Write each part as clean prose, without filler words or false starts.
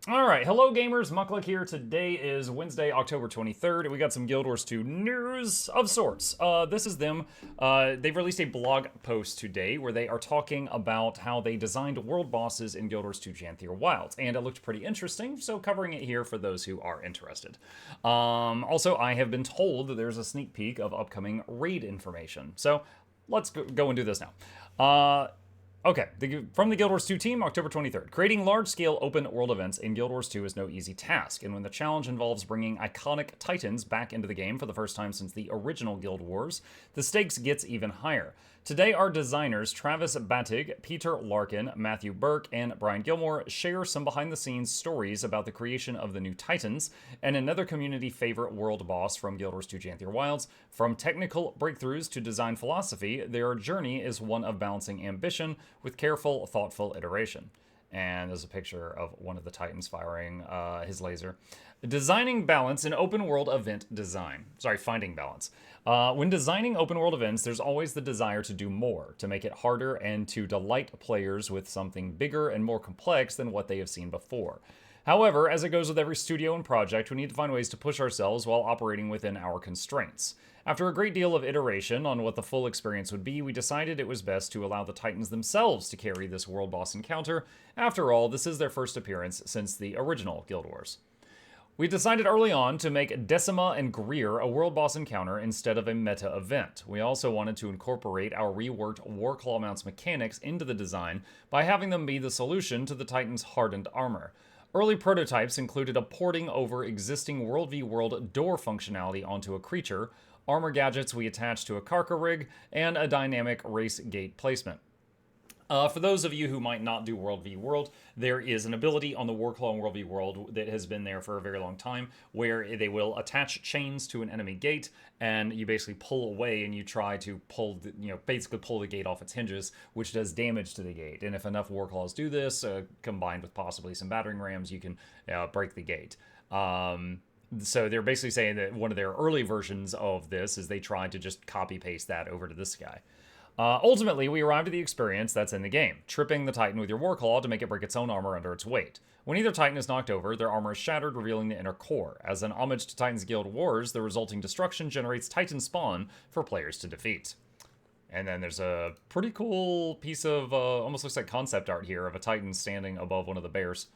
All right, hello gamers, Muckluck here. Today is Wednesday, October 23rd, and we got some Guild Wars 2 news of sorts. This is them. They've released a blog post today where they are talking about how they designed world bosses in Guild Wars 2 Janthier Wilds, and it looked pretty interesting, so covering it here for those who are interested. Also, I have been told that there's a sneak peek of upcoming raid information, so let's go and do this now. Okay, from the Guild Wars 2 team, October 23rd. Creating large-scale open-world events in Guild Wars 2 is no easy task, and when the challenge involves bringing iconic titans back into the game for the first time since the original Guild Wars, the stakes gets even higher. Today, our designers Travis Batig, Peter Larkin, Matthew Burke, and Brian Gilmore share some behind-the-scenes stories about the creation of the new Titans and another community favorite world boss from Guild Wars 2 Janthier Wilds. From technical breakthroughs to design philosophy, their journey is one of balancing ambition with careful, thoughtful iteration. And there's a picture of one of the Titans firing his laser. Designing balance in open world event design. Sorry, finding balance. When designing open world events, there's always the desire to do more, to make it harder, and to delight players with something bigger and more complex than what they have seen before. However, as it goes with every studio and project, we need to find ways to push ourselves while operating within our constraints. After a great deal of iteration on what the full experience would be, we decided it was best to allow the Titans themselves to carry this world boss encounter. After all, this is their first appearance since the original Guild Wars. We decided early on to make Decima and Greer a world boss encounter instead of a meta event. We also wanted to incorporate our reworked Warclaw mounts mechanics into the design by having them be the solution to the Titan's hardened armor. Early prototypes included a porting over existing World v World door functionality onto a creature, armor gadgets we attached to a Karka rig, and a dynamic race gate placement. For those of you who might not do World v World, there is an ability on the Warclaw and World v World that has been there for a very long time, where they will attach chains to an enemy gate, and you basically pull away and you try to pull, basically pull the gate off its hinges, which does damage to the gate. And if enough Warclaws do this, combined with possibly some battering rams, you can break the gate. So they're basically saying that one of their early versions of this is they tried to just copy paste that over to this guy. Ultimately, we arrived at the experience that's in the game, tripping the Titan with your Warclaw to make it break its own armor under its weight. When either Titan is knocked over, their armor is shattered, revealing the inner core. As an homage to Titan's Guild Wars, the resulting destruction generates Titan spawn for players to defeat. And then there's a pretty cool piece of, almost looks like concept art here, of a Titan standing above one of the bears.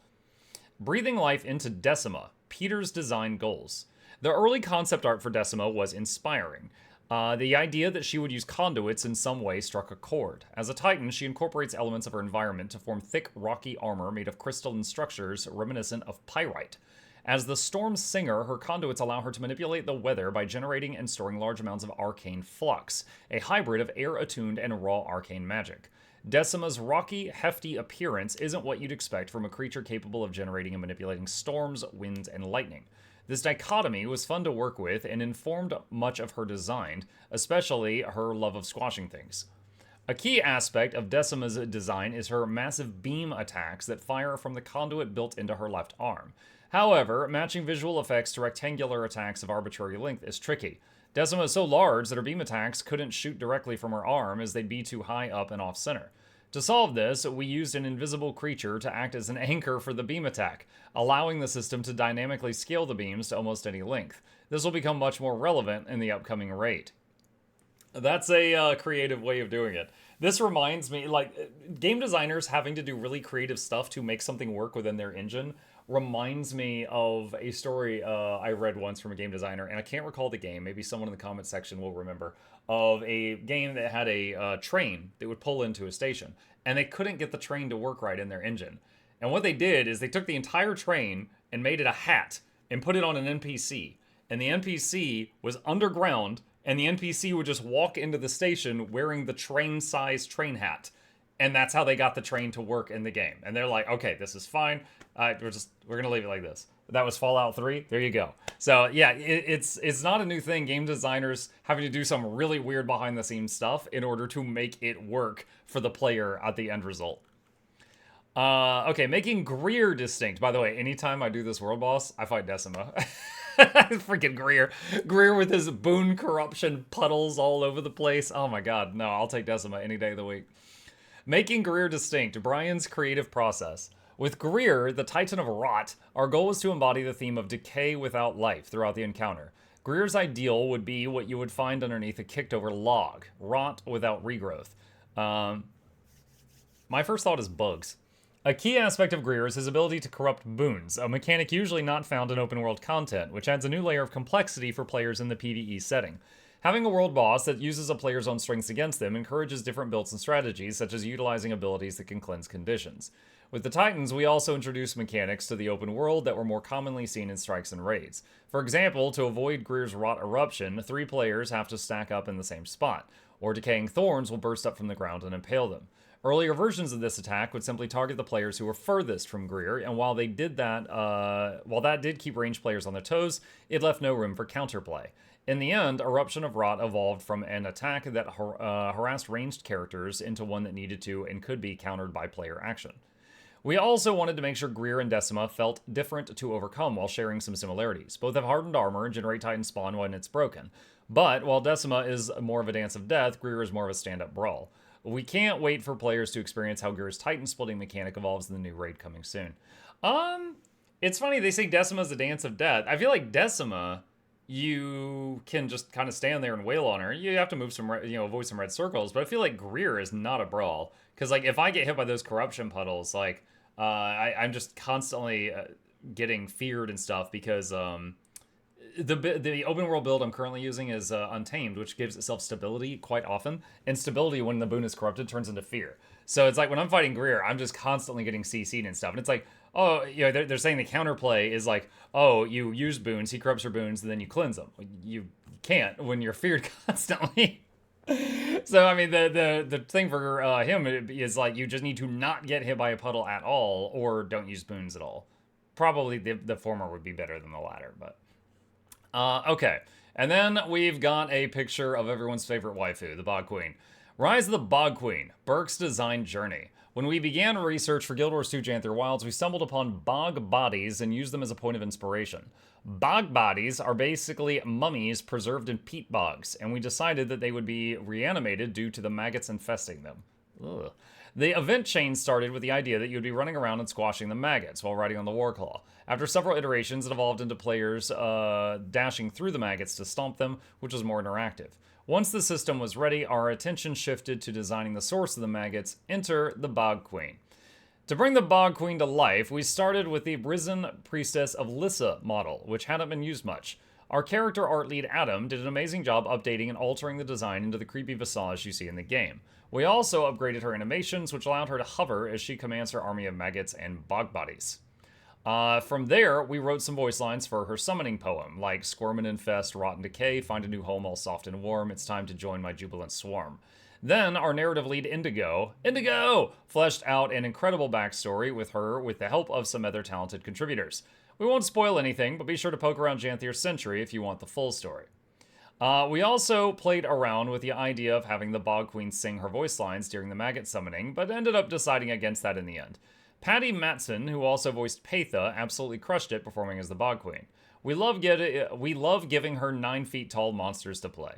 Breathing life into Decima, Peter's design goals. The early concept art for Decima was inspiring. The idea that she would use conduits in some way struck a chord. As a Titan, she incorporates elements of her environment to form thick, rocky armor made of crystalline structures reminiscent of pyrite. As the Storm Singer, her conduits allow her to manipulate the weather by generating and storing large amounts of arcane flux, a hybrid of air-attuned and raw arcane magic. Decima's rocky, hefty appearance isn't what you'd expect from a creature capable of generating and manipulating storms, winds, and lightning. This dichotomy was fun to work with and informed much of her design, especially her love of squashing things. A key aspect of Decima's design is her massive beam attacks that fire from the conduit built into her left arm. However, matching visual effects to rectangular attacks of arbitrary length is tricky. Decima is so large that her beam attacks couldn't shoot directly from her arm as they'd be too high up and off-center. To solve this, we used an invisible creature to act as an anchor for the beam attack, allowing the system to dynamically scale the beams to almost any length. This will become much more relevant in the upcoming raid. That's a creative way of doing it. This reminds me, game designers having to do really creative stuff to make something work within their engine reminds me of a story I read once from a game designer, and I can't recall the game, maybe someone in the comment section will remember, of a game that had a train that would pull into a station, and they couldn't get the train to work right in their engine. And what they did is they took the entire train and made it a hat and put it on an NPC, and the NPC was underground, and the NPC would just walk into the station wearing the train-sized train hat. And that's how they got the train to work in the game. And they're like, okay, this is fine. We're gonna leave it like this. That was Fallout 3. There you go. So yeah, it's not a new thing. Game designers having to do some really weird behind the scenes stuff in order to make it work for the player at the end result. Okay, making Greer distinct. By the way, anytime I do this world boss, I fight Decima. Freaking Greer. Greer with his boon corruption puddles all over the place. Oh my god, no, I'll take Decima any day of the week. Making Greer distinct, Brian's creative process. With Greer, the Titan of Rot, our goal was to embody the theme of decay without life throughout the encounter. Greer's ideal would be what you would find underneath a kicked-over log, rot without regrowth. My first thought is bugs. A key aspect of Greer is his ability to corrupt boons, a mechanic usually not found in open-world content, which adds a new layer of complexity for players in the PvE setting. Having a world boss that uses a player's own strengths against them encourages different builds and strategies, such as utilizing abilities that can cleanse conditions. With the Titans, we also introduced mechanics to the open world that were more commonly seen in strikes and raids. For example, to avoid Greer's Rot Eruption, 3 players have to stack up in the same spot, or decaying thorns will burst up from the ground and impale them. Earlier versions of this attack would simply target the players who were furthest from Greer, and while that did keep ranged players on their toes, it left no room for counterplay. In the end, Eruption of Rot evolved from an attack that harassed ranged characters into one that needed to and could be countered by player action. We also wanted to make sure Greer and Decima felt different to overcome while sharing some similarities. Both have hardened armor and generate Titan spawn when it's broken. But while Decima is more of a dance of death, Greer is more of a stand-up brawl. We can't wait for players to experience how Greer's Titan splitting mechanic evolves in the new raid coming soon. It's funny, they say Decima's a dance of death. I feel like Decima, you can just kind of stand there and wail on her. You have to move some, avoid some red circles, but I feel like Greer is not a brawl. Because, like, if I get hit by those corruption puddles, like, I'm just constantly getting feared and stuff because the open world build I'm currently using is Untamed, which gives itself stability quite often, and stability when the boon is corrupted turns into fear. So it's like when I'm fighting Greer, I'm just constantly getting CC'd and stuff, and it's like, oh, they're saying the counterplay is like, oh, you use boons, he corrupts your boons, and then you cleanse them. You can't when you're feared constantly. So I mean, the thing for him is like you just need to not get hit by a puddle at all, or don't use boons at all. Probably the former would be better than the latter, but okay. And then we've got a picture of everyone's favorite waifu, the Bog Queen. Rise of the Bog Queen, Burke's design journey. When we began research for Guild Wars 2 Janther Wilds, we stumbled upon bog bodies and used them as a point of inspiration. Bog bodies are basically mummies preserved in peat bogs, and we decided that they would be reanimated due to the maggots infesting them. Ugh. The event chain started with the idea that you would be running around and squashing the maggots while riding on the Warclaw. After several iterations, it evolved into players dashing through the maggots to stomp them, which was more interactive. Once the system was ready, our attention shifted to designing the source of the maggots. Enter the Bog Queen. To bring the Bog Queen to life, we started with the Risen Priestess of Lissa model, which hadn't been used much. Our character art lead, Adam, did an amazing job updating and altering the design into the creepy visage you see in the game. We also upgraded her animations, which allowed her to hover as she commands her army of maggots and bog bodies. From there, we wrote some voice lines for her summoning poem, like Squirm and Infest, Rot and Decay, Find a New Home all soft and warm, it's time to join my jubilant swarm. Then, our narrative lead, Indigo, fleshed out an incredible backstory with her with the help of some other talented contributors. We won't spoil anything, but be sure to poke around Janthir's Century if you want the full story. We also played around with the idea of having the Bog Queen sing her voice lines during the maggot summoning, but ended up deciding against that in the end. Patty Matson, who also voiced Patha, absolutely crushed it performing as the Bog Queen. We love giving her 9 feet tall monsters to play.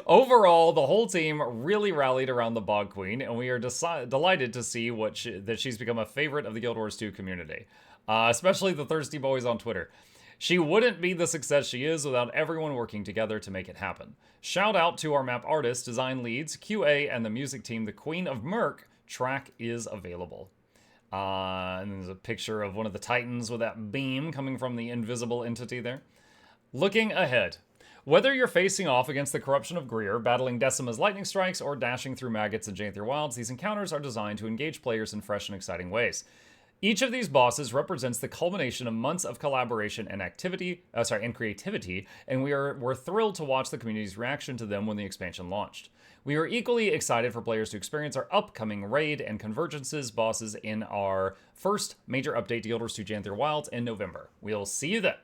Overall, the whole team really rallied around the Bog Queen, and we are delighted to see that she's become a favorite of the Guild Wars 2 community, especially the thirsty boys on Twitter. She wouldn't be the success she is without everyone working together to make it happen. Shout out to our map artists, design leads, QA, and the music team. The Queen of Merc track is available. And there's a picture of one of the Titans with that beam coming from the invisible entity there. Looking ahead. Whether you're facing off against the corruption of Greer, battling Decima's lightning strikes, or dashing through maggots and Janther Wilds, these encounters are designed to engage players in fresh and exciting ways. Each of these bosses represents the culmination of months of collaboration and creativity, and we're thrilled to watch the community's reaction to them when the expansion launched. We are equally excited for players to experience our upcoming raid and convergences bosses in our first major update to Guild Wars 2 Janther Wilds in November. We'll see you then.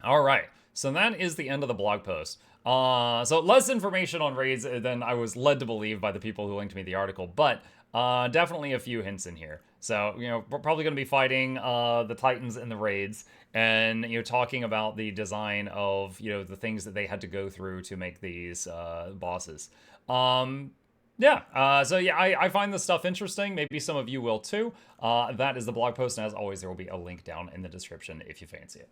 All right, so that is the end of the blog post. So less information on raids than I was led to believe by the people who linked me the article, but definitely a few hints in here. So, we're probably going to be fighting the Titans in the raids and, talking about the design of, the things that they had to go through to make these bosses. Yeah. So yeah, I find this stuff interesting. Maybe some of you will too. That is the blog post, and as always, there will be a link down in the description if you fancy it.